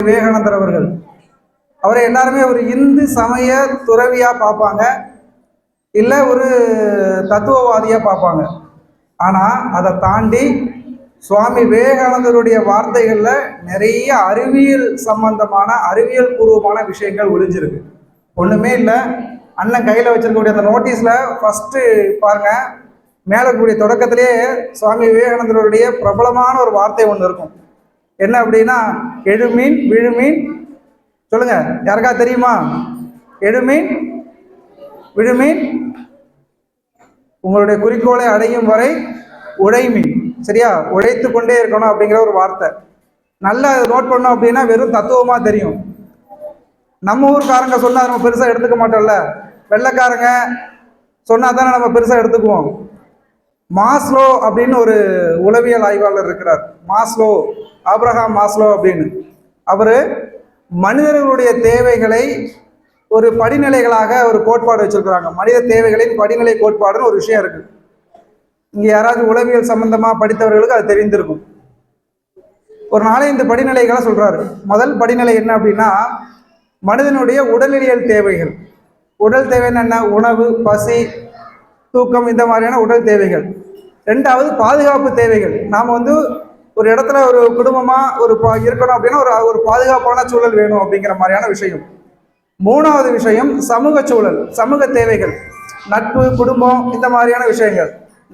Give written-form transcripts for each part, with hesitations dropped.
விவேகானந்தர் அவர்கள், அவரை எல்லாருமே ஒரு இந்து சமய துறவியா பார்ப்பாங்க, இல்லை ஒரு தத்துவவாதியா பார்ப்பாங்க. ஆனால் அதை தாண்டி சுவாமி விவேகானந்தருடைய வார்த்தைகளில் நிறைய அறிவியல் சம்பந்தமான அறிவியல் பூர்வமான விஷயங்கள் ஒளிஞ்சிருக்கு. ஒன்றுமே இல்லை, அண்ணன் கையில் வச்சிருக்கக்கூடிய அந்த நோட்டீஸில் ஃபஸ்ட்டு பாருங்க, மேலே இருக்கக்கூடிய தொடக்கத்திலேயே சுவாமி விவேகானந்தருடைய பிரபலமான ஒரு வார்த்தை ஒன்று இருக்கும். என்ன அப்படின்னா, எழுமீன் விழுமீன். சொல்லுங்க, யாருக்கா தெரியுமா? எழுமீன் விழுமீன், உங்களுடைய குறிக்கோளை அடையும் வரை உழைமீன். சரியா? உழைத்து கொண்டே இருக்கணும் அப்படிங்கிற ஒரு வார்த்தை. நல்லா நோட் பண்ணோம் அப்படின்னா வெறும் தத்துவமா தெரியும். நம்ம ஊர்காரங்க சொன்னா நம்ம பெருசா எடுத்துக்க மாட்டோம்ல, வெள்ளைக்காரங்க சொன்னா தானே நம்ம பெருசா எடுத்துக்குவோம். மாஸ்லோ அப்படின்னு ஒரு உளவியல் ஆய்வாளர் இருக்கிறார், மாஸ்லோ, ஆப்ரஹாம் மாஸ்லோ அப்படின்னு. அவர் மனிதர்களுடைய தேவைகளை ஒரு படிநிலைகளாக ஒரு கோட்பாடு வச்சிருக்கிறாங்க. மனித தேவைகளின் படிநிலை கோட்பாடுன்னு ஒரு விஷயம் இருக்கு. இங்க யாராவது உளவியல் சம்பந்தமா படித்தவர்களுக்கு அது தெரிந்திருக்கும். ஒரு 4-5 படிநிலைகளை சொல்றாரு. முதல் படிநிலை என்ன அப்படின்னா, மனிதனுடைய உடலியல் தேவைகள். உடல் தேவைன்னு என்ன? உணவு, பசி, தூக்கம், இந்த மாதிரியான உடல் தேவைகள். 2வது பாதுகாப்பு தேவைகள். நாம் ஒரு இடத்துல ஒரு குடும்பமாக இருக்கணும் அப்படின்னா ஒரு பாதுகாப்பான சூழல் வேணும் அப்படிங்கிற மாதிரியான விஷயம். 3வது விஷயம் சமூக சூழல், சமூக தேவைகள், நட்பு, குடும்பம், இந்த மாதிரியான விஷயங்கள்.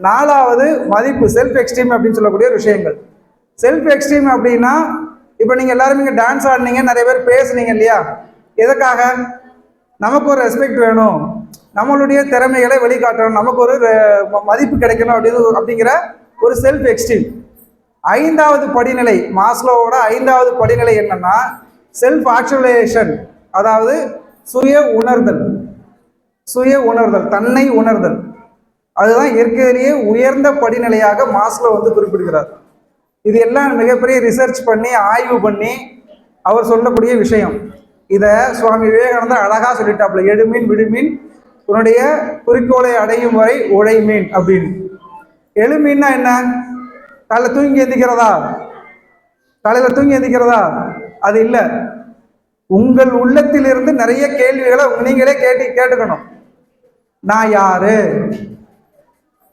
4வது மதிப்பு, செல்ஃப் எக்ஸ்டீம் அப்படின்னு சொல்லக்கூடிய விஷயங்கள். செல்ஃப் எக்ஸ்டீம் அப்படின்னா, இப்போ நீங்கள் எல்லாருமே இங்கே டான்ஸ் ஆடினீங்க, நிறைய பேர் பேசுனீங்க இல்லையா? எதுக்காக? நமக்கு ஒரு ரெஸ்பெக்ட் வேணும், நம்மளுடைய திறமைகளை வெளிக்காட்டணும், நமக்கு ஒரு மதிப்பு கிடைக்கணும் அப்படிங்கிற ஒரு செல்ஃப் எக்ஸ்டீம். 5வது படிநிலை, மாஸ்லோவோட 5வது படிநிலை என்னன்னா செல்ஃப் ஆக்சுவலைசேஷன், அதாவது சுய உணர்தல். சுய உணர்தல், தன்னை உணர்தல். அதுதான் இயற்கையிலேயே உயர்ந்த படிநிலையாக மாஸ்லோ குறிப்பிடுகிறார். இது எல்லாம் மிகப்பெரிய ரிசர்ச் பண்ணி ஆய்வு பண்ணி அவர் சொல்லக்கூடிய விஷயம். இதை சுவாமி விவேகானந்தர் அழகா சொல்லிட்டாப்ல, எழுமீன் விடுமீன், உன்னுடைய குறிக்கோளை அடையும் வரை உழைமீன் அப்படின்னு. எழுமீன்னா என்ன? காலையில் தூங்கி எந்திக்கிறதா? காலையில் தூங்கி எந்திக்கிறதா? அது இல்லை. உங்கள் உள்ளத்திலிருந்து நிறைய கேள்விகளை நீங்களே கேட்டுக்கணும். நான் யாரு?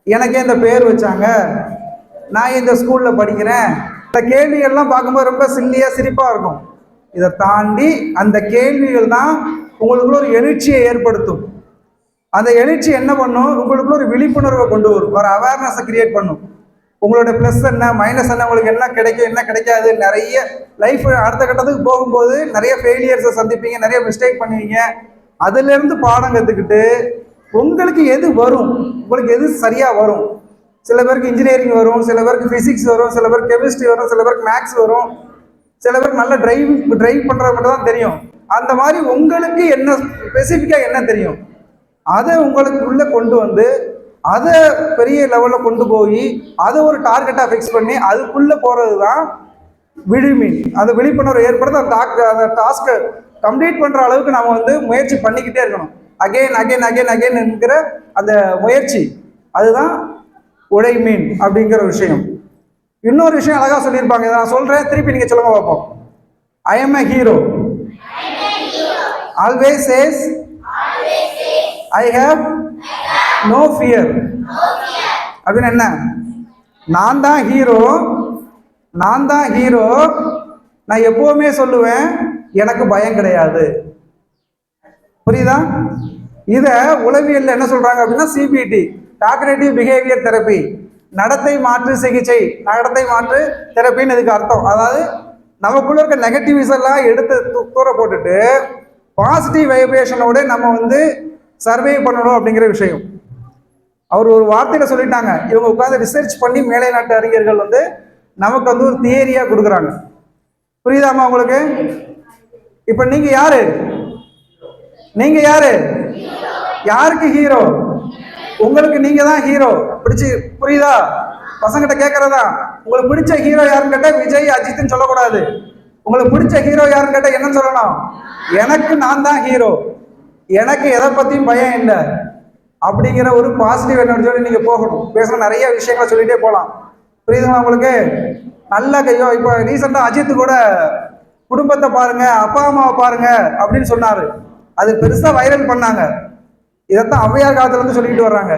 எனக்கு இந்த பேர் வச்சாங்க? நான் இந்த ஸ்கூல்ல படிக்கிறேன்? இந்த கேள்விகள்லாம் பார்க்கும்போது ரொம்ப சில்லியா சிரிப்பா இருக்கும். இதை தாண்டி அந்த கேள்விகள் தான் உங்களுக்குள்ள ஒரு எழுச்சியை ஏற்படுத்தும். அந்த எழுச்சி என்ன பண்ணும்? உங்களுக்குள்ள ஒரு விழிப்புணர்வை கொண்டு வரும், ஒரு அவேர்னஸை கிரியேட் பண்ணும். உங்களோட ப்ளஸ் என்ன, மைனஸ் என்ன, உங்களுக்கு என்ன கிடைக்கும், என்ன கிடைக்காது, நிறைய லைஃப் அடுத்த கட்டத்துக்கு போகும்போது நிறைய ஃபெயிலியர்ஸை சந்திப்பீங்க, நிறைய மிஸ்டேக் பண்ணுவீங்க. அதுலேருந்து பாடம் கற்றுக்கிட்டு உங்களுக்கு எது வரும், உங்களுக்கு எது சரியாக வரும். சில பேருக்கு இன்ஜினியரிங் வரும், சில பேருக்கு ஃபிசிக்ஸ் வரும், சில பேருக்கு கெமிஸ்ட்ரி வரும், சில பேருக்கு மேக்ஸ் வரும், சில பேருக்கு நல்ல டிரைவ் பண்ணுறது மட்டும் தான் தெரியும். அந்த மாதிரி உங்களுக்கு என்ன ஸ்பெசிஃபிக்காக என்ன தெரியும், அதை உங்களுக்குள்ளே கொண்டு வந்து அதை பெரிய லெவலில் கொண்டு போய் அதை ஒரு டார்கெட்டாக ஃபிக்ஸ் பண்ணி அதுக்குள்ளே போகிறது தான் விழுமீன். அந்த விழிப்புணர்வு ஏற்படுத்த அந்த டாஸ்க்கை கம்ப்ளீட் பண்ணுற அளவுக்கு நம்ம முயற்சி பண்ணிக்கிட்டே இருக்கணும். அகெயின் அகெயின் அகெயின் அகெயின் என்கிற அந்த முயற்சி, அதுதான் உழைமீன் அப்படிங்கிற விஷயம். இன்னொரு விஷயம் அழகாக சொல்லியிருப்பாங்க, இதை நான் சொல்கிறேன், திருப்பி நீங்கள் சொல்லுங்க பார்ப்போம். I am a hero, always says I have no fear. அப்படின்னு என்ன? நான் தான் ஹீரோ, நான் தான் ஹீரோ, நான் எப்பவுமே சொல்லுவேன் எனக்கு பயம் கிடையாது. புரியுதா? இத உளவியல்ல என்ன சொல்றாங்க அப்படின்னா சிபிடி, காக்னிட்டிவ் பிஹேவியர் தெரப்பி, நடத்தை மாற்று சிகிச்சை, நடத்தை மாற்று தெரப்பின்னு இதுக்கு அர்த்தம். அதாவது நமக்குள்ள இருக்க நெகட்டிவ்ஸ் எல்லாம் எடுத்து தூர போட்டுட்டு பாசிட்டிவ் வைப்ரேஷனோட நம்ம சர்வே பண்ணணும் அப்படிங்கிற விஷயம். அவர் ஒரு வார்த்தையில சொல்லிட்டாங்க. இவங்க உட்காந்து ரிசர்ச் பண்ணி மேலை நாட்டு அறிஞர்கள் நமக்கு ஒரு தியரியா கொடுக்குறாங்க. புரியுதாமா உங்களுக்கு? இப்ப நீங்க யாரு? நீங்க யாரு? யாருக்கு ஹீரோ? உங்களுக்கு நீங்க தான் ஹீரோ. புரியுதா? பசங்கிட்ட கேட்கறதா, உங்களுக்கு பிடிச்ச ஹீரோ யாருன்னு கேட்டா விஜய், அஜித்னு சொல்லக்கூடாது. உங்களுக்கு பிடிச்ச ஹீரோ யாருன்னு கேட்டா என்ன சொல்லணும்? எனக்கு நான் தான் ஹீரோ, எனக்கு எதை பத்தியும் பயம் இல்லை அப்படிங்கிற ஒரு பாசிட்டிவ் எனர்ஜியோட நீங்க போகணும். பேசணும், நிறைய விஷயங்களை சொல்லிட்டே போகலாம். புரியுதுங்களா உங்களுக்கு? நல்ல கையோ. இப்போ ரீசெண்டாக அஜித் கூட குடும்பத்தை பாருங்க, அப்பா அம்மாவை பாருங்க அப்படின்னு சொன்னாரு. அது பெருசா வைரல் பண்ணாங்க. இதைத்தான் ஔவையார் காலத்துல இருந்து சொல்லிக்கிட்டு வர்றாங்க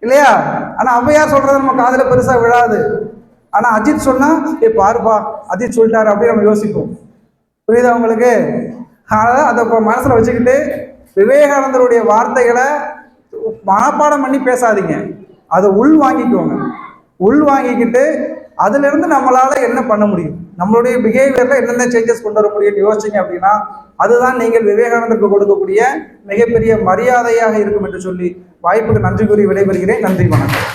இல்லையா? ஆனா ஔவையார் சொல்றது நம்ம காதுல பெருசா விழாது. ஆனா அஜித் சொன்னா பாருப்பா அஜித் சொல்லிட்டாரு அப்படின்னு நம்ம யோசிப்போம். புரியுதா உங்களுக்கு? அதனால அதை மனசுல வச்சுக்கிட்டு விவேகானந்தருடைய வார்த்தைகளை மனப்பாடம் பண்ணி பேசாதீங்க. அதை உள் வாங்கிக்கோங்க. உள் வாங்கிக்கிட்டு அதுல இருந்து நம்மளால என்ன பண்ண முடியும், நம்மளுடைய பிஹேவியர்ல என்னென்ன சேஞ்சஸ் கொண்டு வர முடியும்னு யோசிச்சிங்க அப்படின்னா அதுதான் நீங்கள் விவேகானந்தருக்கு கொடுக்கக்கூடிய மிகப்பெரிய மரியாதையாக இருக்கும் என்று சொல்லி வாய்ப்புக்கு நன்றி கூறி விடைபெறுகிறேன். நன்றி, வணக்கம்.